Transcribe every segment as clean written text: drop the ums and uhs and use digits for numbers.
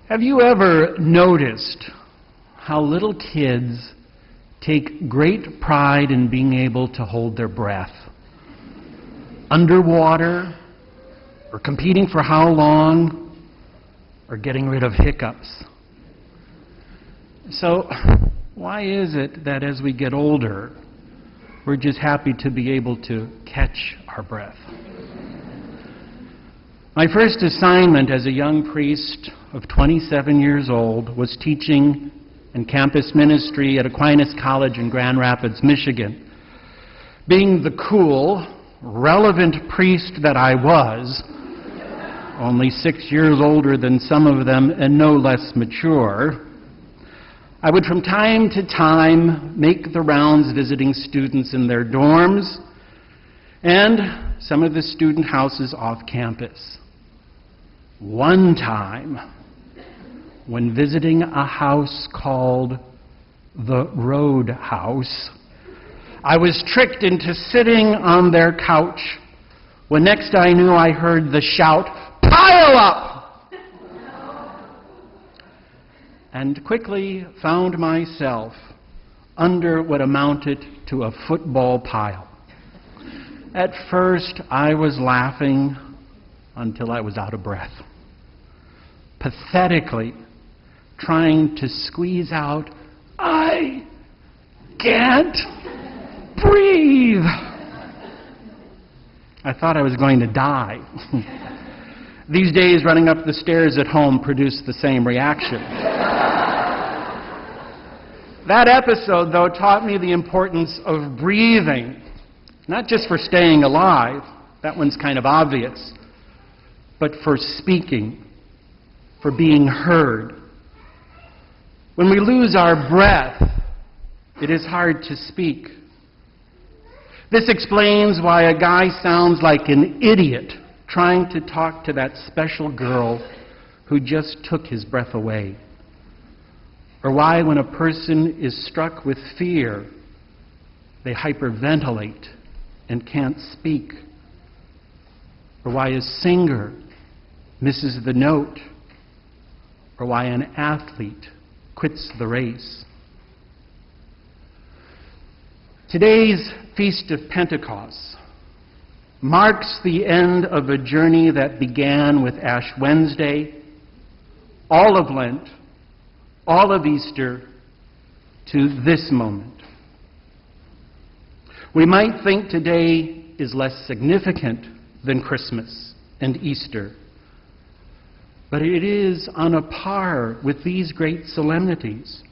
Have you ever noticed how little kids take great pride in being able to hold their breath? Underwater, or competing for how long, or getting rid of hiccups. So, why is it that as we get older, we're just happy to be able to catch our breath? My first assignment as a young priest of 27 years old was teaching in campus ministry at Aquinas College in Grand Rapids, Michigan. Being the cool, relevant priest that I was, only 6 years older than some of them and no less mature, I would from time to time make the rounds visiting students in their dorms and some of the student houses off campus. One time, when visiting a house called the Road House, I was tricked into sitting on their couch when next I knew I heard the shout, "Pile up!" and quickly found myself under what amounted to a football pile. At first, I was laughing until I was out of breath, pathetically trying to squeeze out, "I can't breathe." I thought I was going to die. These days, running up the stairs at home produced the same reaction. That episode, though, taught me the importance of breathing, not just for staying alive, that one's kind of obvious, but for speaking, for being heard. When we lose our breath, it is hard to speak. This explains why a guy sounds like an idiot trying to talk to that special girl who just took his breath away. Or why, when a person is struck with fear, they hyperventilate and can't speak. Or why a singer misses the note, or why an athlete quits the race. Today's Feast of Pentecost marks the end of a journey that began with Ash Wednesday, all of Lent, all of Easter, to this moment. We might think today is less significant than Christmas and Easter, but it is on a par with these great solemnities,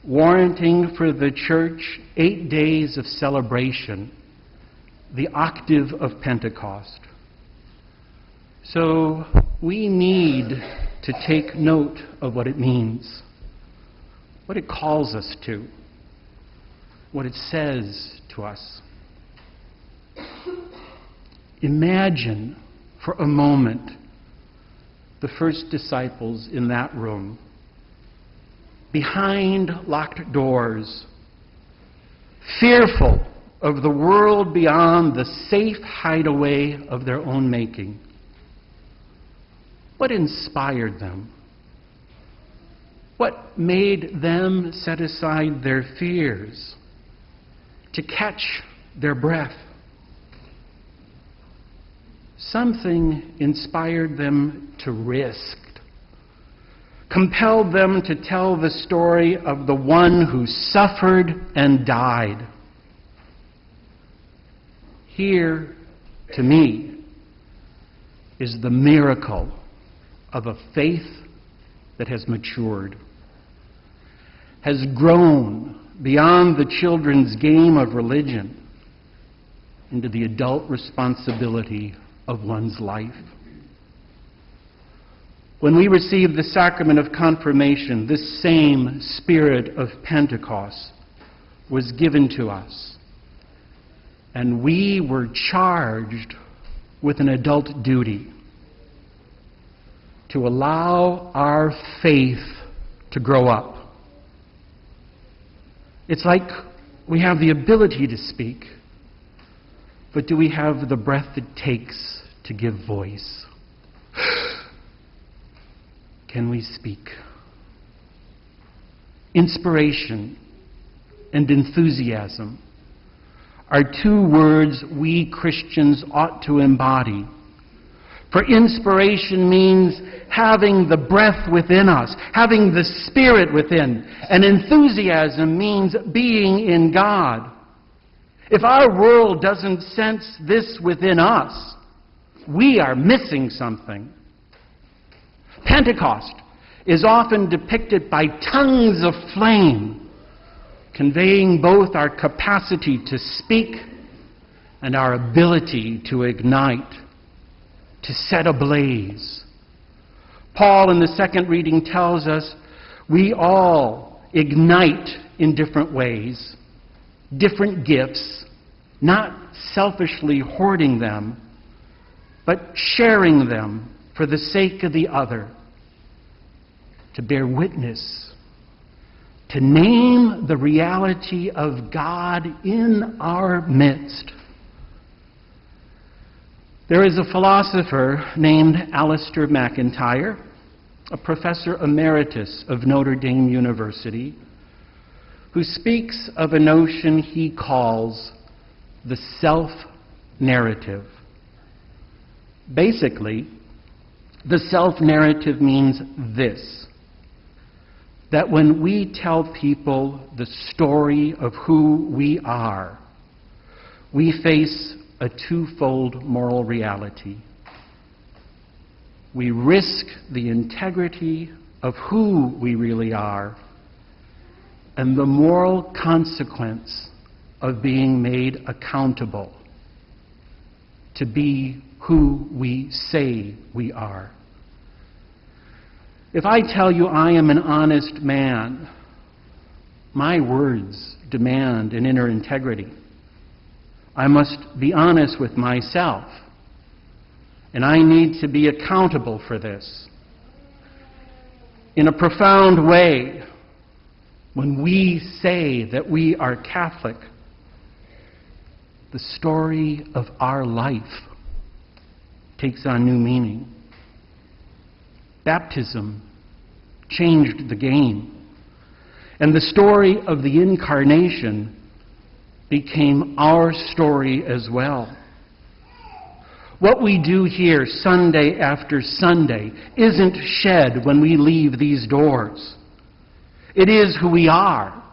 warranting for the Church 8 days of celebration, the octave of Pentecost. So we need to take note of what it means, what it calls us to, what it says to us. Imagine for a moment the first disciples in that room, behind locked doors, fearful of the world beyond the safe hideaway of their own making. What inspired them? What made them set aside their fears to catch their breath? Something inspired them to risk, compelled them to tell the story of the one who suffered and died. Here, to me, is the miracle of a faith that has matured, has grown beyond the children's game of religion into the adult responsibility of one's life. When we receive the sacrament of confirmation, this same spirit of Pentecost was given to us, and we were charged with an adult duty to allow our faith to grow up. It's like we have the ability to speak, but do we have the breath it takes to give voice? can we speak? Inspiration and enthusiasm are two words we Christians ought to embody. For inspiration means having the breath within us, having the Spirit within, and enthusiasm means being in God. If our world doesn't sense this within us, we are missing something. Pentecost is often depicted by tongues of flame, conveying both our capacity to speak and our ability to ignite, to set ablaze. Paul in the second reading tells us we all ignite in different ways, different gifts, not selfishly hoarding them, but sharing them for the sake of the other, to bear witness, to name the reality of God in our midst. There is a philosopher named Alistair MacIntyre, a professor emeritus of Notre Dame University, who speaks of a notion he calls the self-narrative. Basically, the self-narrative means this: that when we tell people the story of who we are, we face a twofold moral reality. We risk the integrity of who we really are and the moral consequence of being made accountable to be who we say we are. If I tell you I am an honest man, my words demand an inner integrity. I must be honest with myself, and I need to be accountable for this. In a profound way, when we say that we are Catholic, the story of our life takes on new meaning. Baptism changed the game, and the story of the Incarnation became our story as well. What we do here Sunday after Sunday isn't shed when we leave these doors. It is who we are.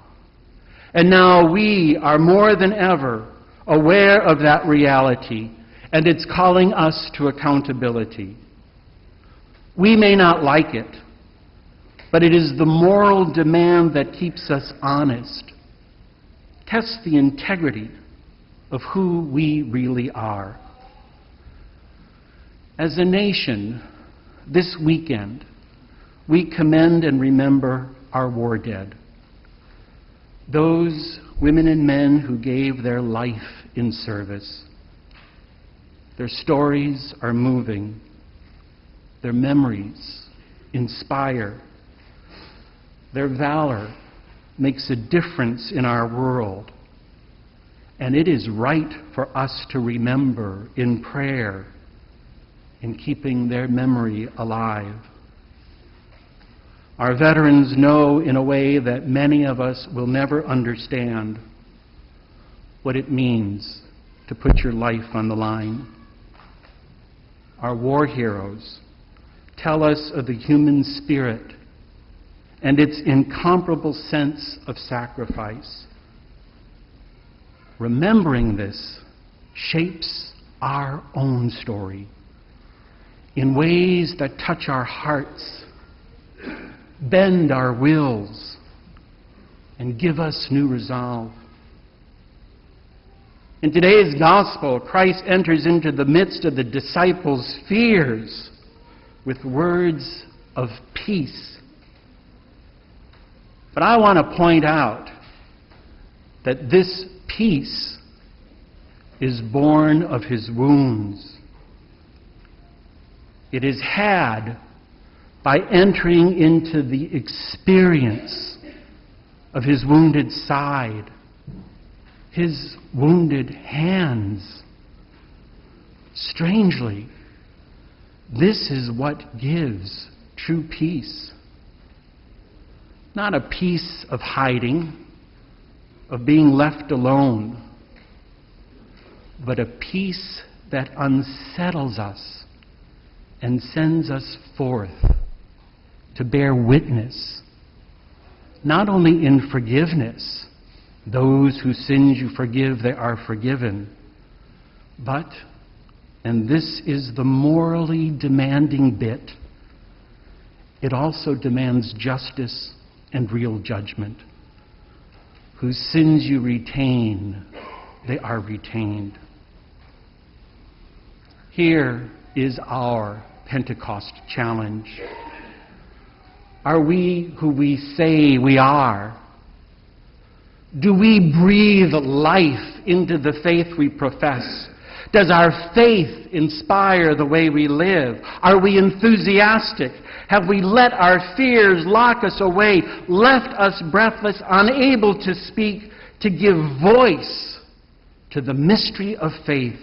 And now we are more than ever aware of that reality, and it's calling us to accountability. We may not like it, but it is the moral demand that keeps us honest. Test the integrity of who we really are. As a nation, this weekend, we commend and remember our war dead. Those women and men who gave their life in service. Their stories are moving. Their memories inspire. Their valor makes a difference in our world. And it is right for us to remember in prayer, in keeping their memory alive. Our veterans know in a way that many of us will never understand what it means to put your life on the line. Our war heroes tell us of the human spirit and its incomparable sense of sacrifice. Remembering this shapes our own story in ways that touch our hearts, bend our wills, and give us new resolve. In today's gospel, Christ enters into the midst of the disciples' fears with words of peace. But I want to point out that this peace is born of his wounds. It is had by entering into the experience of his wounded side, his wounded hands. Strangely, this is what gives true peace. Not a peace of hiding, of being left alone, but a peace that unsettles us and sends us forth to bear witness, not only in forgiveness, those whose sins you forgive, they are forgiven, but, and this is the morally demanding bit, it also demands justice and real judgment. Whose sins you retain, they are retained. Here is our Pentecost challenge. Are we who we say we are? Do we breathe life into the faith we profess? Does our faith inspire the way we live? Are we enthusiastic? Have we let our fears lock us away, left us breathless, unable to speak, to give voice to the mystery of faith?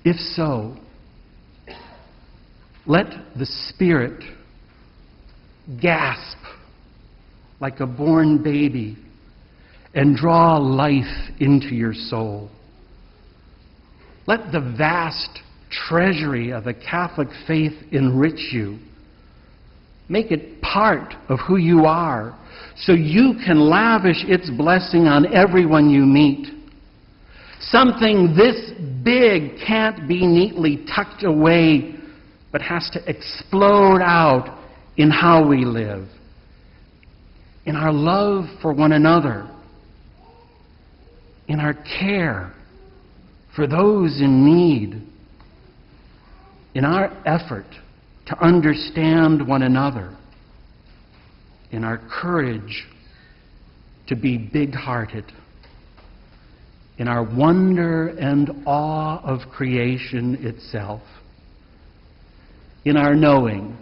If so, let the Spirit gasp like a born baby and draw life into your soul. Let the vast treasury of the Catholic faith enrich you. Make it part of who you are, so you can lavish its blessing on everyone you meet. Something this big can't be neatly tucked away, but has to explode out in how we live, in our love for one another, in our care for those in need, in our effort to understand one another, in our courage to be big-hearted, in our wonder and awe of creation itself, in our knowing,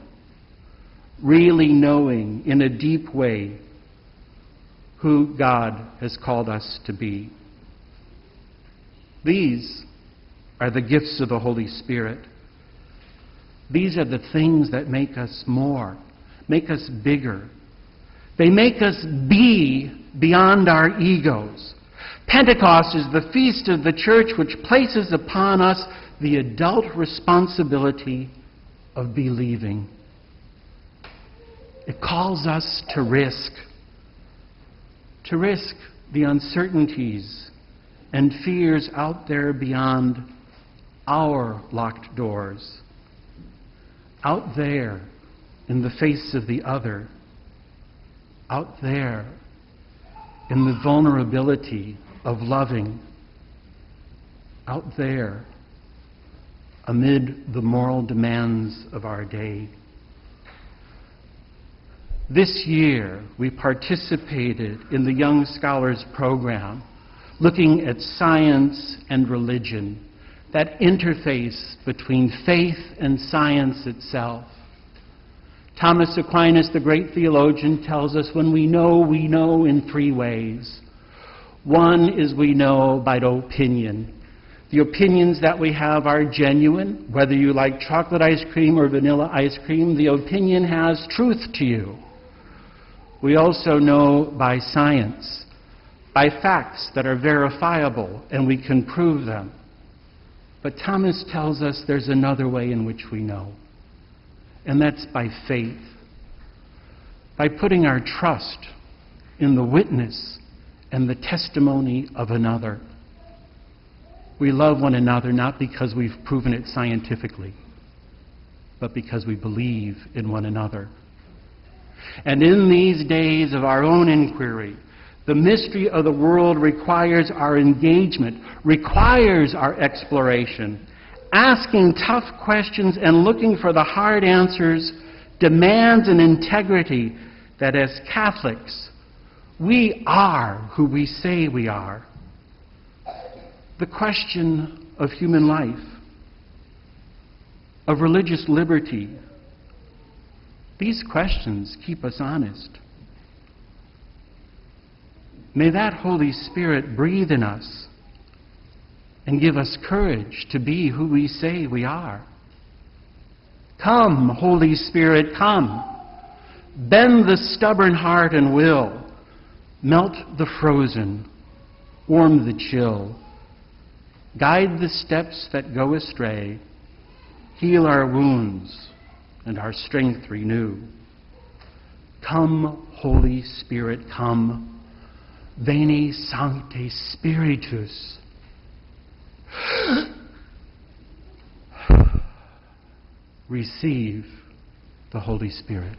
really knowing in a deep way who God has called us to be. These are the gifts of the Holy Spirit. These are the things that make us more, make us bigger. They make us be beyond our egos. Pentecost is the feast of the church which places upon us the adult responsibility of believing. It calls us to risk the uncertainties and fears out there beyond our locked doors, out there in the face of the other, out there in the vulnerability of loving, out there amid the moral demands of our day. This year, we participated in the Young Scholars Program, looking at science and religion, that interface between faith and science itself. Thomas Aquinas, the great theologian, tells us when we know in three ways. One is we know by opinion. The opinions that we have are genuine. Whether you like chocolate ice cream or vanilla ice cream, the opinion has truth to you. We also know by science, by facts that are verifiable and we can prove them. But Thomas tells us there's another way in which we know, and that's by faith, by putting our trust in the witness and the testimony of another. We love one another not because we've proven it scientifically, but because we believe in one another. And in these days of our own inquiry, the mystery of the world requires our engagement, requires our exploration. Asking tough questions and looking for the hard answers demands an integrity that as Catholics, we are who we say we are. The question of human life, of religious liberty, these questions keep us honest. May that Holy Spirit breathe in us and give us courage to be who we say we are. Come, Holy Spirit, come. Bend the stubborn heart and will. Melt the frozen. Warm the chill. Guide the steps that go astray. Heal our wounds and our strength renew. Come, Holy Spirit, come. Veni Sancte Spiritus. Receive the Holy Spirit.